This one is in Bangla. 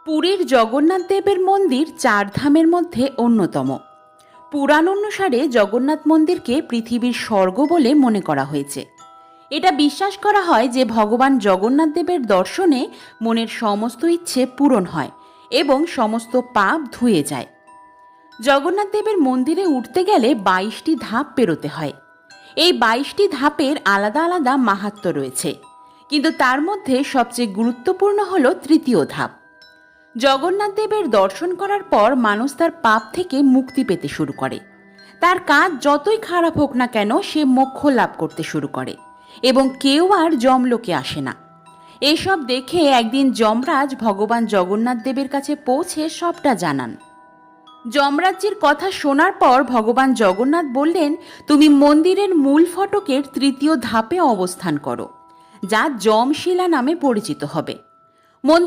পুরীর জগন্নাথ দেবের মন্দির চার ধামের মধ্যে অন্যতম। পুরাণ অনুসারে জগন্নাথ মন্দিরকে পৃথিবীর স্বর্গ বলে মনে করা হয়েছে। এটা বিশ্বাস করা হয় যে ভগবান জগন্নাথ দেবের দর্শনে মনের সমস্ত ইচ্ছে পূরণ হয় এবং সমস্ত পাপ ধুয়ে যায়। জগন্নাথ দেবের মন্দিরে উঠতে গেলে 22টি ধাপ পেরোতে হয়। এই 22টি ধাপের আলাদা আলাদা মাহাত্ম্য রয়েছে, কিন্তু তার মধ্যে সবচেয়ে গুরুত্বপূর্ণ হল তৃতীয় ধাপ। জগন্নাথ দেবের দর্শন করার পর মানুষ তার পাপ থেকে মুক্তি পেতে শুরু করে। তার কাজ যতই খারাপ হোক না কেন, সে মোক্ষ লাভ করতে শুরু করে এবং কেউ আর যমলোকে আসে না। এসব দেখে একদিন যমরাজ ভগবান জগন্নাথ দেবের কাছে পৌঁছে সবটা জানান। যমরাজ্যের কথা শোনার পর ভগবান জগন্নাথ বললেন, তুমি মন্দিরের মূল ফটকের তৃতীয় ধাপে অবস্থান করো, যা যমশিলা নামে পরিচিত হবে।